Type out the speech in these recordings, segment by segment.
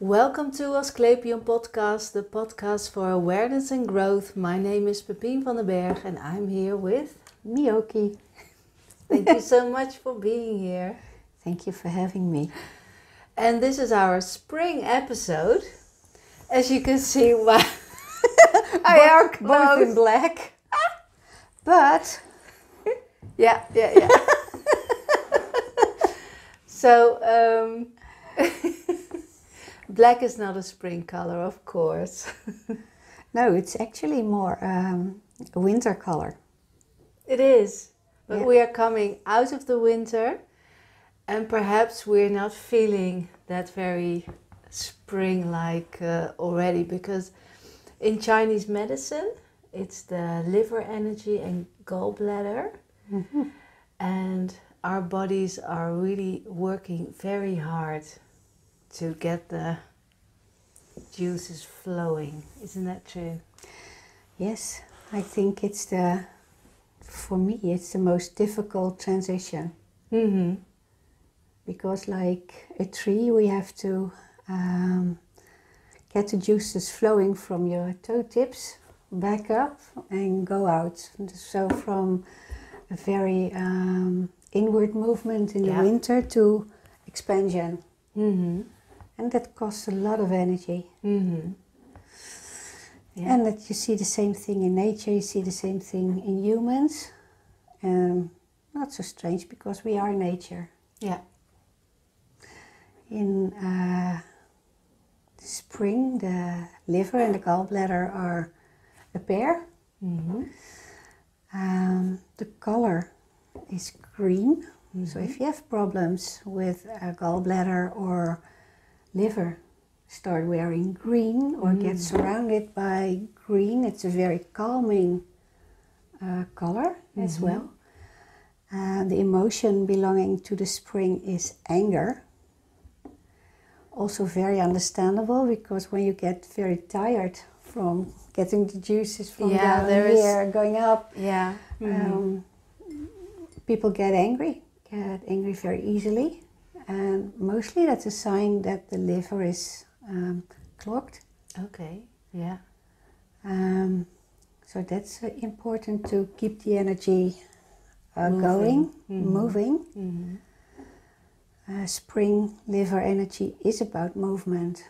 Welcome to Asclepion Podcast, the podcast for awareness and growth. My name is Pepijn van den Berg and I'm here with Miyoki. Thank you so much for being here. Thank you for having me. And this is our spring episode. As you can see, our Both in clothes. black. But Yeah. So, black is not a spring color, of course. no, it's actually more a winter color. It is, but Yeah. we are coming out of the winter and perhaps we're not feeling that very spring-like already, because in Chinese medicine it's the liver energy and gallbladder, and our bodies are really working very hard to get the juices flowing. Isn't that true? Yes, I think for me, it's the most difficult transition. Mm-hmm. Because like a tree, we have to get the juices flowing from your toe tips back up and go out. So from a very inward movement in the winter to expansion. Mm-hmm. And that costs a lot of energy. Mm-hmm. Yeah. And that you see the same thing in nature, you see the same thing in humans. Not so strange, because we are nature. Yeah. In the spring, the liver and the gallbladder are a pair. Mm-hmm. The color is green. Mm-hmm. So if you have problems with a gallbladder or liver, start wearing green or get surrounded by green. It's a very calming color as well. The emotion belonging to the spring is anger. Also very understandable, because when you get very tired from getting the juices from down here going up, people get angry very easily. And mostly that's a sign that the liver is clogged. Okay, yeah. So that's important to keep the energy going, moving. Mm-hmm. Spring liver energy is about movement.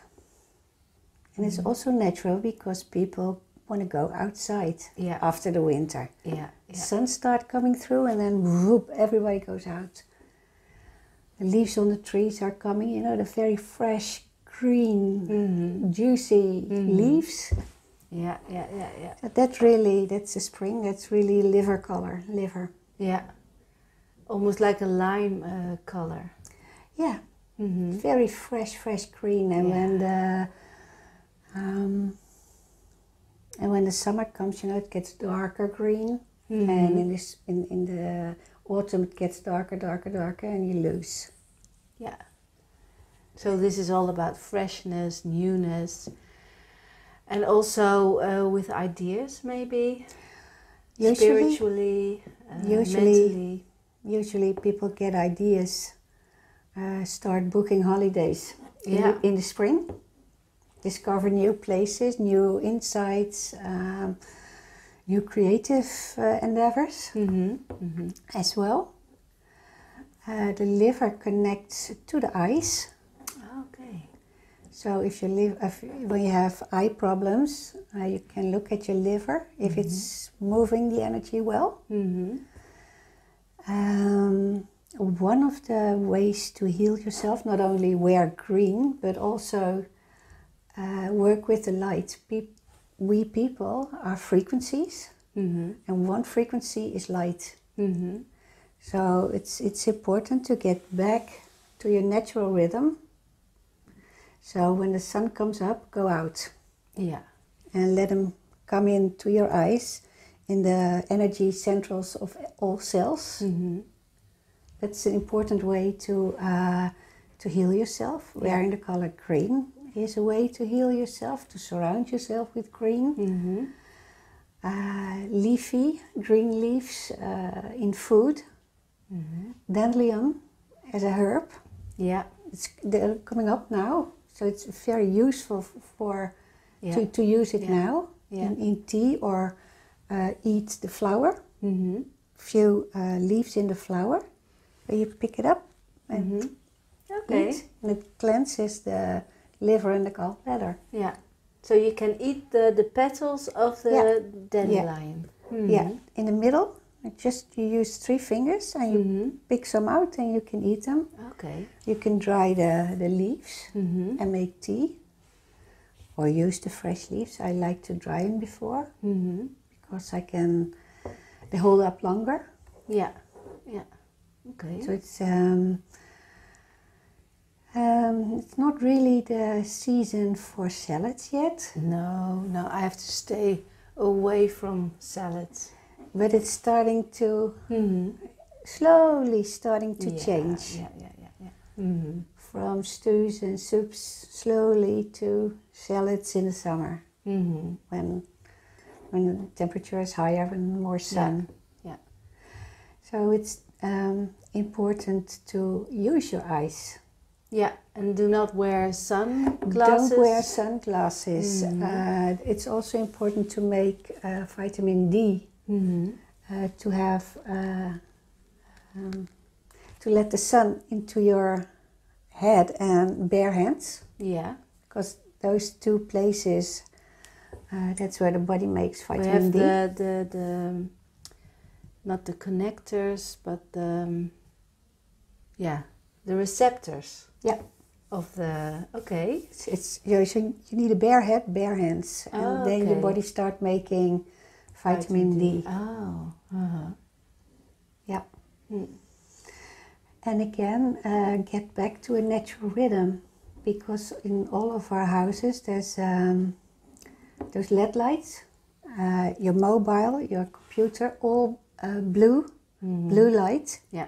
And it's also natural, because people want to go outside after the winter. Yeah. The sun starts coming through and then whoop, everybody goes out. The leaves on the trees are coming, the very fresh, green, juicy leaves. Yeah. That's the spring, that's really liver color, liver. Yeah. Almost like a lime color. Yeah, very fresh green. And when the summer comes, it gets darker green. And in the autumn it gets darker, and you lose. Yeah. So this is all about freshness, newness, and also with ideas, maybe. Spiritually, mentally. Usually people get ideas, start booking holidays in the spring, discover new places, new insights, new creative endeavors as well. The liver connects to the eyes. Okay. So when you have eye problems, you can look at your liver if it's moving the energy well. One of the ways to heal yourself, not only wear green, but also work with the light. We people are frequencies, and one frequency is light. So it's important to get back to your natural rhythm. So when the sun comes up, go out. Yeah. And let them come into your eyes, in the energy centrals of all cells. That's an important way to heal yourself. Wearing the color green is a way to heal yourself, to surround yourself with green. Leafy, green leaves in food. Dandelion as a herb. Yeah. They're coming up now. So it's very useful for to use it now in tea or eat the flower. Few leaves in the flower, where you pick it up and eat, and it cleanses the liver and the gallbladder. Yeah. So you can eat the petals of the dandelion. Yeah, in the middle, you use 3 fingers and you pick some out and you can eat them. Okay. You can dry the leaves and make tea, or use the fresh leaves. I like to dry them before because they hold up longer. Yeah, yeah. Okay. So it's not really the season for salads yet. No, I have to stay away from salads. But it's starting to, slowly starting to change. Yeah. From stews and soups, slowly to salads in the summer. When the temperature is higher and more sun. Yeah. So it's important to use your eyes. Yeah, and do not wear sunglasses. Don't wear sunglasses. It's also important to make vitamin D. To have to let the sun into your head and bare hands. Yeah. Because those 2 places, that's where the body makes vitamin D. We have the not the connectors, but the receptors. Yeah. Of the You need a bare head, bare hands, and then your body start making vitamin D. Oh. Yeah. And again, get back to a natural rhythm, because in all of our houses there's those LED lights, your mobile, your computer, all blue light. Yeah.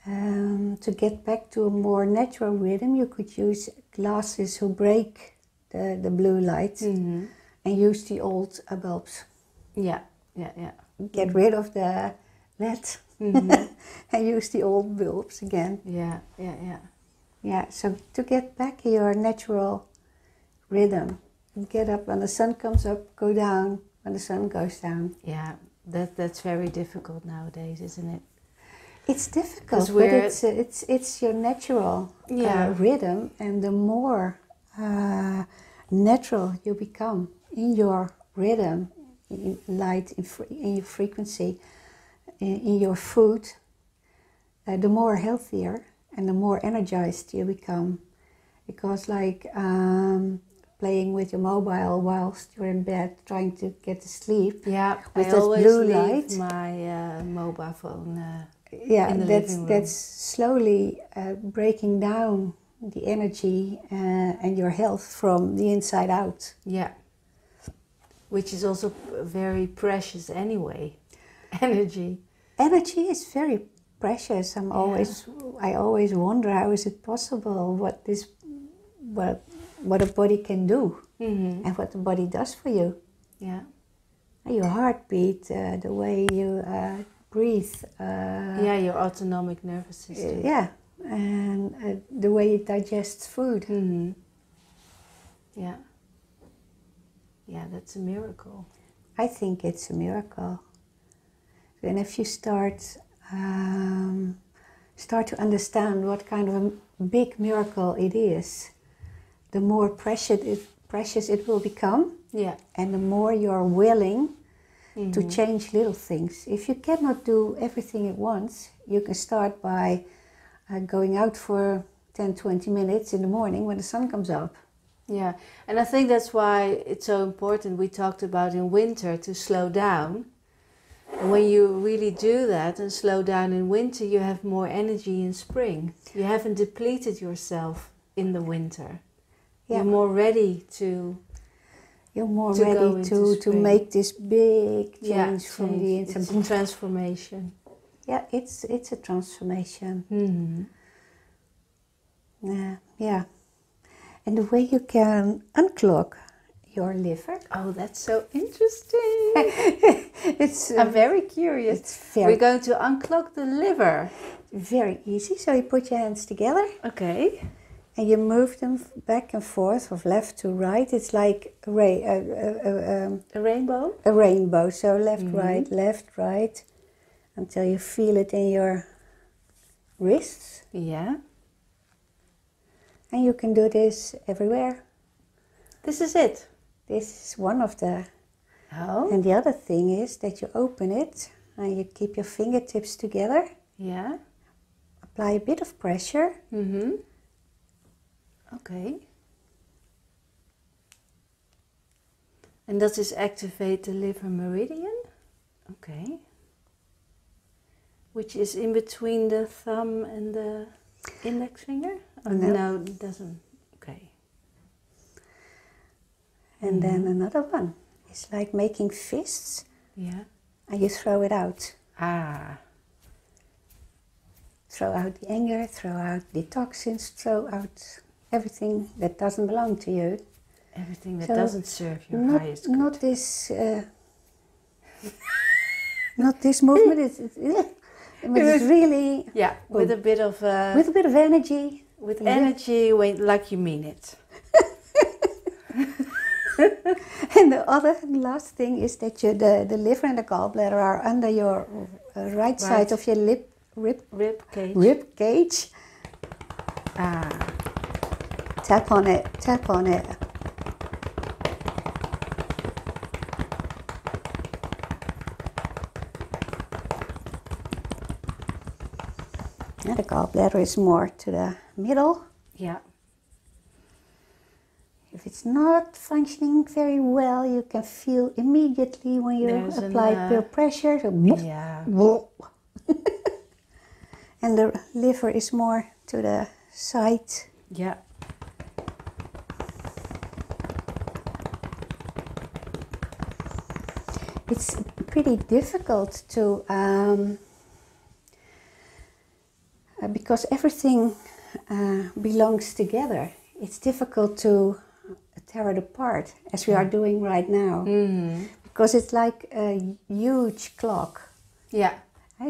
To get back to a more natural rhythm, you could use glasses who break the blue light and use the old bulbs. Yeah. Get rid of the LED and use the old bulbs again. Yeah. Yeah, so to get back your natural rhythm. Get up when the sun comes up, go down when the sun goes down. Yeah, that's very difficult nowadays, isn't it? It's difficult, but it's your natural rhythm, and the more natural you become in your rhythm, in light, in your frequency, in your food, the more healthier and the more energized you become. Because playing with your mobile whilst you're in bed trying to get to sleep, with I always blue leave light, my mobile phone that's slowly breaking down the energy and your health from the inside out. Yeah, which is also very precious anyway. Energy is very precious. I always wonder, how is it possible what a body can do and what the body does for you. Yeah, your heartbeat, the way you breathe. Your autonomic nervous system. And the way it digests food. Yeah, that's a miracle. I think it's a miracle. And if you start to understand what kind of a big miracle it is, the more precious it will become. Yeah. And the more you're willing to change little things. If you cannot do everything at once, you can start by going out for 10-20 minutes in the morning when the sun comes up. Yeah, and I think that's why it's so important. We talked about in winter to slow down. And when you really do that and slow down in winter, you have more energy in spring. You haven't depleted yourself in the winter. Yeah. You're more ready to... You're more ready to make this big change from the inside. It's a transformation. Yeah, it's a transformation. Yeah. And the way you can unclog your liver. Oh, that's so interesting. I'm very curious. We're going to unclog the liver. Very easy. So you put your hands together. Okay. and you move them back and forth, from left to right. It's like A rainbow? a rainbow. So left, right, until you feel it in your wrists. Yeah. And you can do this everywhere. This is it? This is one of the... Oh. And the other thing is that you open it and you keep your fingertips together. Yeah. Apply a bit of pressure. Mm-hmm. Okay. And does this activate the liver meridian? Okay. Which is in between the thumb and the index finger? Oh, no, it doesn't. Okay. And then another one. It's like making fists. Yeah. And you throw it out. Ah. Throw out the anger, throw out the toxins, throw out everything that doesn't belong to you. Everything that doesn't serve your highest good. Not this... not this movement. It's really... Yeah, with a bit of... with a bit of energy. With energy, like you mean it. And the last thing is that the liver and the gallbladder are under your right side of your rib cage. Ah. Tap on it, tap on it. And the gallbladder is more to the middle. Yeah. If it's not functioning very well, you can feel immediately when you apply peer pressure. So yeah. And the liver is more to the side. Yeah. It's pretty difficult to, because everything belongs together. It's difficult to tear it apart, as we are doing right now, because it's like a huge clock. Yeah.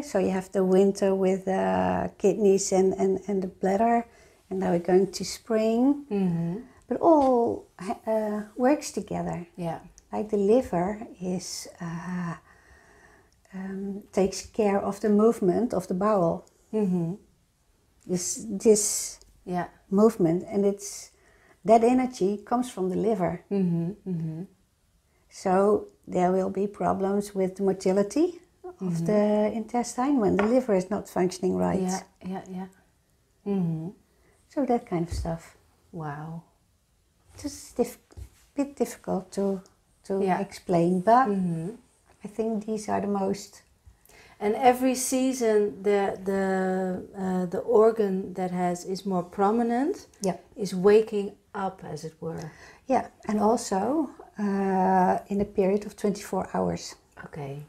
So you have the winter with the kidneys and the bladder, and now we're going to spring, but all works together. Yeah. Like the liver is takes care of the movement of the bowel. This movement, and it's that energy comes from the liver. So there will be problems with the motility of the intestine when the liver is not functioning right. So that kind of stuff. Wow. Just a bit difficult to explain, but I think these are the most. And every season, the organ that is more prominent. Yeah. Is waking up, as it were. Yeah, and also in a period of 24 hours. Okay.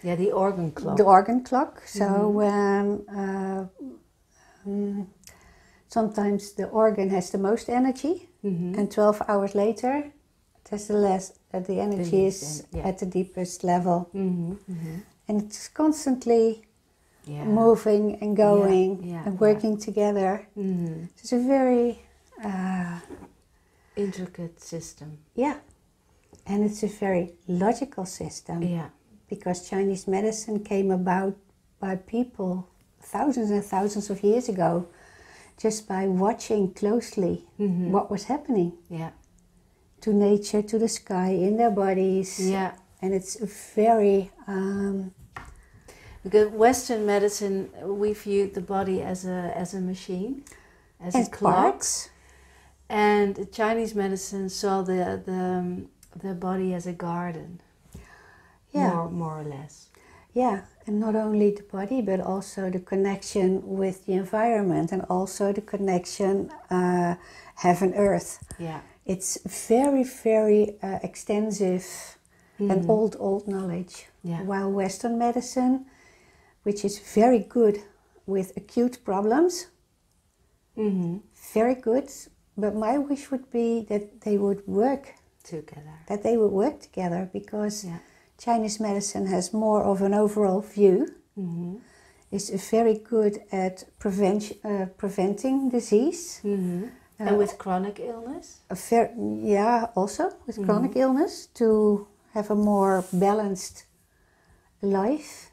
Yeah, the organ clock. The organ clock. So when sometimes the organ has the most energy, and 12 hours later, it has the less. The energy is at the deepest level, and it's constantly moving and going and working together. It's a very intricate system. Yeah, and it's a very logical system. Yeah. Because Chinese medicine came about by people thousands and thousands of years ago, just by watching closely what was happening to nature, to the sky, in their bodies. Yeah. And it's very... because Western medicine, we view the body as a machine, as a clock. Parts. And Chinese medicine saw the body as a garden. Yeah. More or less. Yeah, and not only the body, but also the connection with the environment, and also the connection heaven earth. Yeah. It's very, very extensive and old knowledge. Yeah. While Western medicine, which is very good with acute problems, very good, but my wish would be that they would work together. That they would work together, because Chinese medicine has more of an overall view. is very good at preventing disease. And with chronic illness? Also with chronic illness, to have a more balanced life.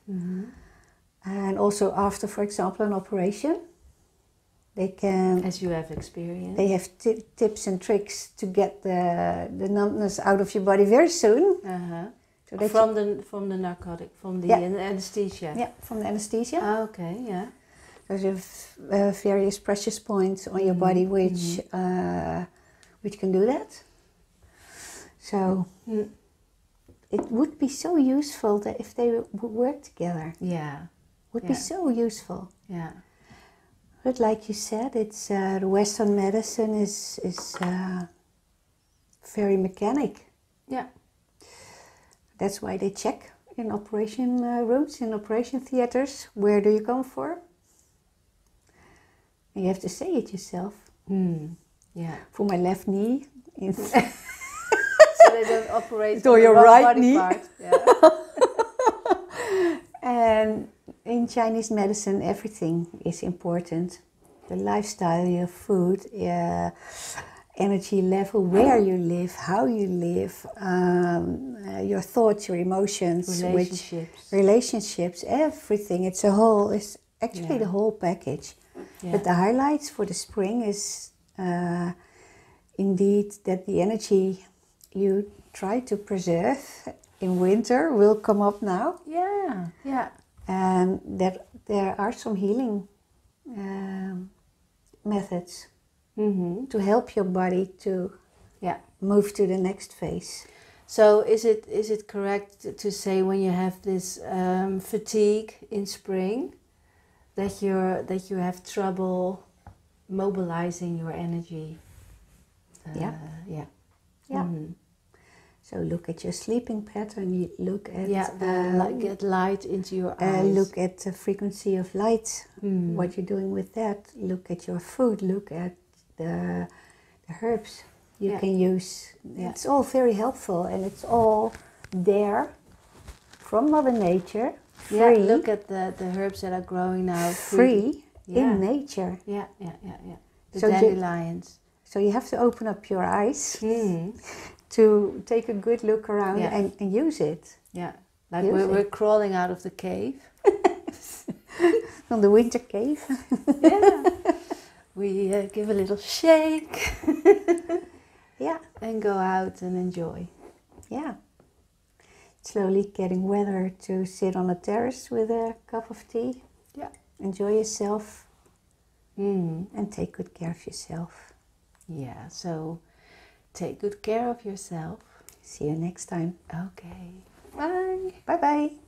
And also after, for example, an operation, they can... As you have experienced. They have tips and tricks to get the numbness out of your body very soon. So from the narcotic, from the anesthesia? Yeah, from the anesthesia. Oh, okay, yeah. There's various pressure points on your body which can do that. So it would be so useful that if they would work together. Yeah. Would be so useful. Yeah. But like you said, it's the Western medicine is very mechanic. Yeah. That's why they check in operation rooms, in operation theaters. Where do you come for? And you have to say it yourself. Yeah. For my left knee. So they don't operate on your right knee. Part. Yeah. And in Chinese medicine, everything is important. The lifestyle, your food, energy level, where you live, how you live, your thoughts, your emotions, relationships, everything. It's actually the whole package. Yeah. But the highlights for the spring is indeed that the energy you try to preserve in winter will come up now. Yeah, yeah. And that there are some healing methods to help your body to move to the next phase. So is it correct to say when you have this fatigue in spring that you have trouble mobilizing your energy? Yeah. So look at your sleeping pattern. You look at get light into your eyes. Look at the frequency of light. What you're doing with that. Look at your food. Look at the herbs you can use. It's all very helpful, and it's all there from Mother Nature. Free. Look at the herbs that are growing now. Free in nature. Yeah. The dandelions. So you have to open up your eyes to take a good look around and use it. Yeah, like we're crawling out of the cave. From the winter cave. Yeah. We give a little shake. And go out and enjoy. Yeah. Slowly getting weather to sit on a terrace with a cup of tea. Yeah. Enjoy yourself. And take good care of yourself. Yeah, so take good care of yourself. See you next time. Okay. Bye. Bye-bye.